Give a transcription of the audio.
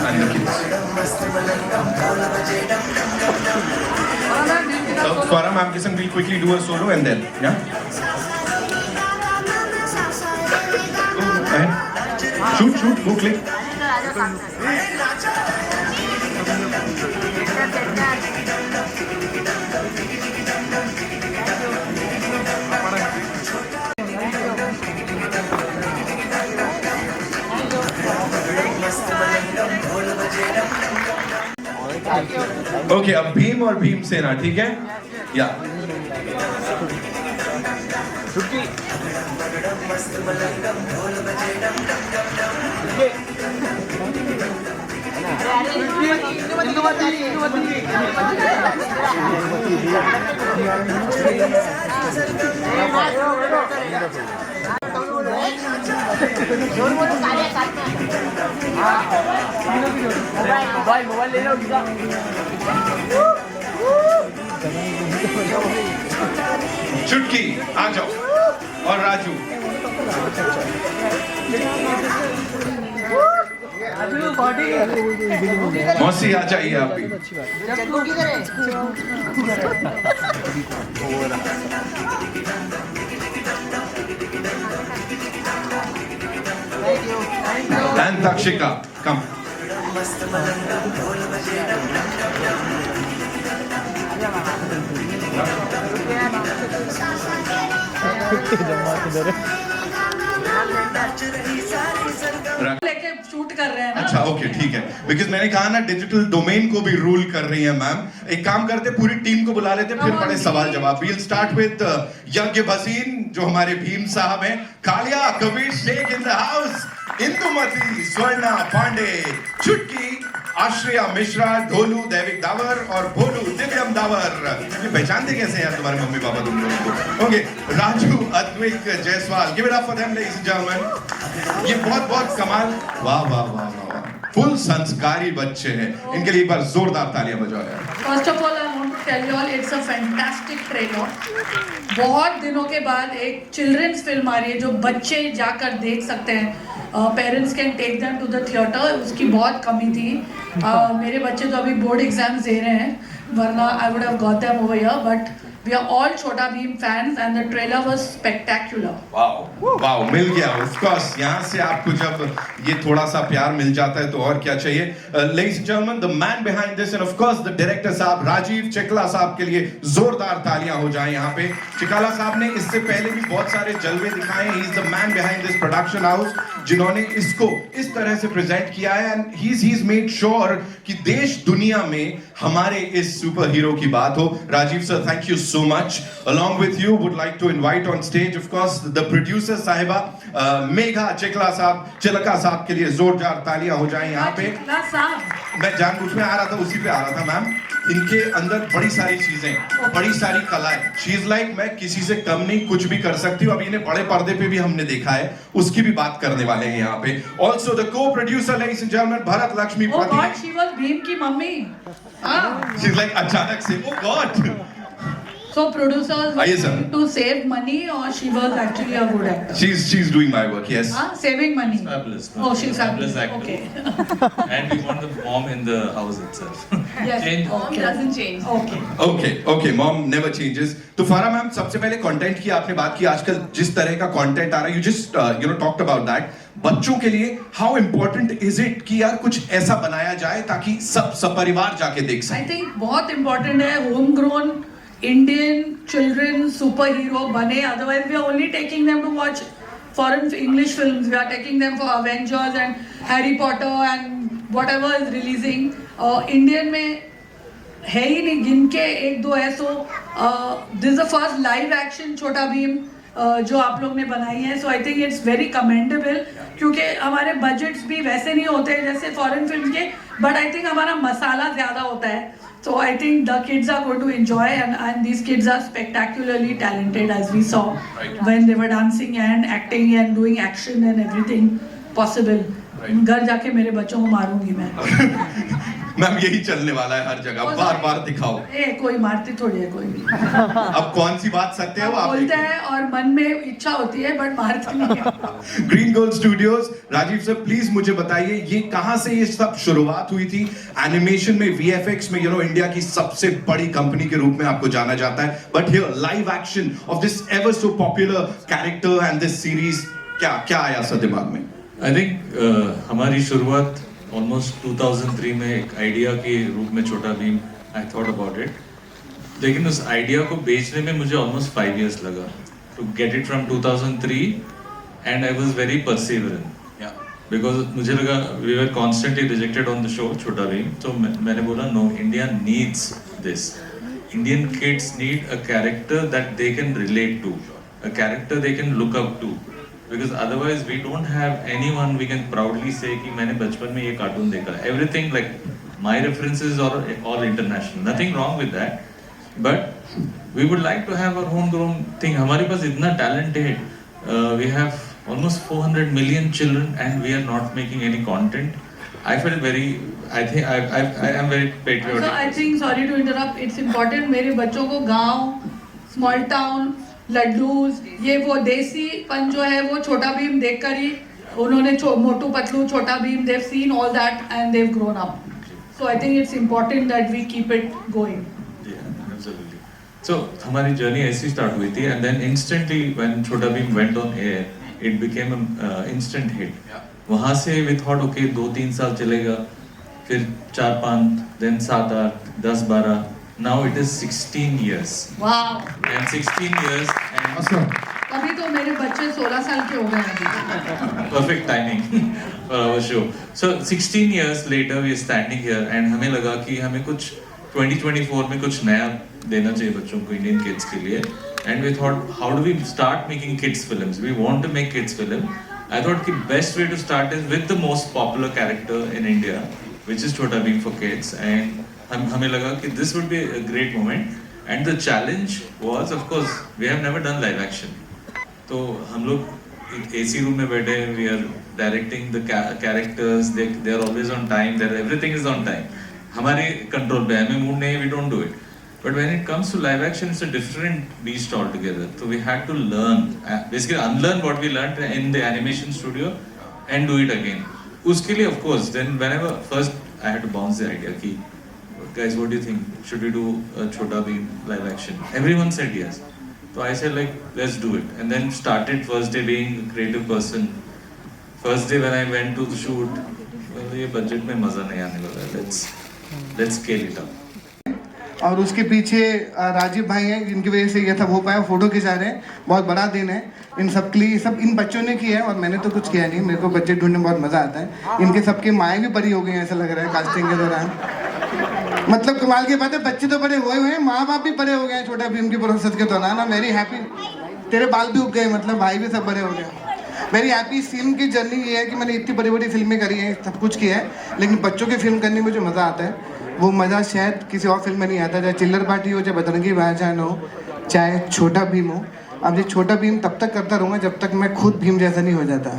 and the kids. So Farah ma'am Kisan will quickly do a solo and then, yeah? Go ahead. Shoot, go click. Okay अब भीम और भीम सेना, ठीक है? या mobile ले लो चुटकी आ जाओ और राजू मौसी आ जाइए आप भी। And Takshika, come. लेके शूट कर रहे हैं ना। अच्छा ओके ठीक है, बिकॉज मैंने कहा ना डिजिटल डोमेन को भी रूल कर रही है मैम। एक काम करते पूरी टीम को बुला लेते फिर बड़े सवाल जवाब। वील स्टार्ट विद यज्ञ भसीन जो हमारे भीम साहब हैं, Kalia Kabir Shaikh in the house, Indumati, Swarna Pandey, Chutki, Ashraya Mishra, Dholu दैविक दावर और भोलू दिव्यम दावर। ये पहचानते कैसे हैं तुम्हारे मम्मी पापा तुम लोगों को? Okay Raju Advik Jaiswal, give it up for them ladies and gentleman. ये बहुत कमाल, वाह वाह वाह वाह, फुल संस्कारी बच्चे हैं। इनके लिए एक बार जोरदार तालियां बजाओ यार। First of all I want to tell you all it's a fantastic trailer. बहुत दिनों के बाद एक चिल्ड्रंस फिल्म आ रही है जो बच्चे जाकर देख सकते हैं। Parents can take them to the theatre, उसकी बहुत कमी थी। मेरे बच्चे तो अभी बोर्ड एग्जाम्स दे रहे हैं, वरना I would have got them over here, but we are all Chhota Bheem fans and the trailer was spectacular. Wow मिल गया ऑफ कोर्स। यहाँ से आपको जब ये थोड़ा सा प्यार मिल जाता है तो और क्या चाहिए। Ladies and gentleman, the man behind this end of course the director साहब राजीव चिकला साहब के लिए जोरदार तालियां हो जाएं यहाँ पे। चिकाला साहब ने इससे पहले भी बहुत सारे जलवे दिखाए। He is the man behind this production house जिन्होंने इसको इस तरह से प्रेजेंट किया है and he is made sure कि देश दुनिया में हमारे इस सुपर हीरो की बात हो। Rajeev sir, thank you so much. Along with you, would like to invite on stage, of course, the producer साहिबा मेघा चिकला साहब के लिए जोरदार तालियां हो जाएं यहाँ पे। मैं जानबूझ में आ रहा था, उसी पे आ रहा था मैम। इनके अंदर बड़ी सारी चीजें, बड़ी सारी कलाएं। She is like मैं किसी से कम नहीं, कुछ भी कर सकती हूँ। अभी इन्हें बड़े पर्दे पे भी हमने देखा है, उसकी भी बात करने वाले हैं यहाँ पे। Also the co-producer, ladies and gentlemen, Bharat Lakshmi Oh God, she was Bhim की मम्मी। She's like अचानक से, oh God. So producers Yes, sir. to save money, or she was actually a good actor? She's doing my work, yes. Saving money. Fabulous. Oh, she's fabulous. actor. Okay. And we want the mom in the house itself. Yes. Change. Mom doesn't change. Okay. Okay, mom never changes. तो फारा ma'am, सबसे पहले content की आपने बात की। आजकल जिस तरह का कंटेंट आ रहा है, you just talked about that. बच्चों के लिए how important is it कि यार कुछ ऐसा बनाया जाए ताकि सब सपरिवार जाके देख सकें? I think बहुत important है homegrown Indian children superhero बने, otherwise we are only taking them to watch foreign English films. We are taking them for Avengers and Harry Potter and whatever is releasing. Indian में है ही नहीं, गिन के एक दो है। So this is the first live action छोटा भीम जो आप लोग ने बनाई है। So I think it's very commendable, क्योंकि हमारे बजट्स भी वैसे नहीं होते जैसे फॉरेन फिल्म के, बट आई थिंक हमारा मसाला ज़्यादा होता है। So I think the kids are going to enjoy, and these kids are spectacularly talented, as we saw when they were dancing and acting and doing action and everything possible. घर जाके मेरे बच्चों को मारूंगी मैं। मैम यही चलने वाला है हर जगह, बार बार दिखाओ। कोई मारती थोड़ी है कोई भी। अब कौन सी बात सत्य है वो आप बोलते हैं और मन में इच्छा होती है बट मारती नहीं है। Green Girl Studios, Rajeev sir please मुझे बताइए ये कहां से ये सब शुरुआत हुई थी? एनिमेशन में, वीएफएक्स में, इंडिया की सबसे बड़ी कंपनी के रूप में आपको जाना जाता है, but here live action of this ever so popular character and this series, क्या आया सर दिमाग में? आई थिंक हमारी शुरुआत ऑलमोस्ट 2003 में एक आइडिया के रूप में Chhota Bheem, I thought about it, लेकिन उस आइडिया को बेचने में मुझे ऑलमोस्ट 5 years लगा to get it from 2003 and I was very perseverant because मुझे लगा we were constantly rejected on the show Chhota Bheem, तो मैंने बोला no, India needs this. Indian kids need a character that they can relate to, a character they can look up to. Because otherwise we don't have anyone we can proudly say कि मैंने बचपन में ये cartoon देखा. Everything like my references are all international. Nothing wrong with that. But we would like to have our homegrown thing. हमारे पास इतना talent है. We have almost 400 million children and we are not making any content. I felt very. I think I am very patriotic. So I think, sorry to interrupt, it's important. मेरे बच्चों को गांव, small town, laddoos, ये वो देसीपन जो है वो छोटा भीम देखकर ही उन्होंने मोटू पतलू, छोटा Bhim, they've seen all that and they've grown up. So I think it's important that we keep it going. Yeah, absolutely. So हमारी जर्नी ऐसी स्टार्ट हुई थी and then instantly when छोटा Bhim went on air, it became an instant hit. वहाँ से we thought okay 2-3 साल चलेगा, फिर 4-5, then 7-8, 10-12. Now it is 16 years. Wow. And 16 years and अभी तो मेरे बच्चे 16 साल के हो गए हैं. perfect timing for our show. So 16 years later we are standing here and हमें लगा कि हमें कुछ 2024 में कुछ नया देना चाहिए बच्चों को, Indian kids के लिए. And we thought how do we start making kids films? We want to make kids film. I thought the best way to start is with the most popular character in India, which is Chhota Bheem for kids. And हमें लगा कि this would be a great moment. And the challenge was, of course, we have never done live action. तो हम लोग AC room में बैठे, we are directing the characters. They are always on time. Everything is on time. हमारे control पे, हमें mood नहीं, we don't do it. But when it comes to live action, it's a different beast altogether. So we had to learn, basically unlearn what we learned in the animation studio and do it again. उसके लिए, of course, then whenever first I had to bounce the idea कि guys, what do you think? Should we do a Chhota Bheem live action? Everyone said yes. So I said like, let's do it. And then started first day being a creative person. First day when I went to the shoot, well, ये budget में मजा नहीं आने वाला. Let's scale it up. और उसके पीछे राजीव भाई हैं जिनकी वजह से ये सब हो पाया, फोटो खिंचा रहे हैं, बहुत बड़ा दिन है इन सब के लिए. सब इन बच्चों ने किया है और मैंने तो कुछ किया नहीं. मेरे को बच्चे ढूंढने में बहुत मज़ा आता है. इनके सबके माएँ भी बड़ी हो गई हैं ऐसा लग रहा है कास्टिंग के दौरान. मतलब कमाल की बात है, बच्चे तो बड़े हुए हैं, माँ बाप भी बड़े हो गए हैं छोटा भीम की प्रोसेस के दौरान. I am very happy. तेरे बाल भी उग गए, मतलब भाई भी सब बड़े हो गए. Very happy. फिल्म की जर्नी ये है कि मैंने इतनी बड़ी बड़ी फिल्में करी हैं, सब कुछ किया है, लेकिन बच्चों की फिल्म करने में जो मज़ा आता है वो मज़ा शायद किसी और फिल्म में नहीं आता. चाहे चिल्लर पार्टी हो, चाहे बजरंगी भाईजान हो, चाहे छोटा भीम हो. अब ये छोटा भीम तब तक करता रहूँगा जब तक मैं खुद भीम जैसा नहीं हो जाता.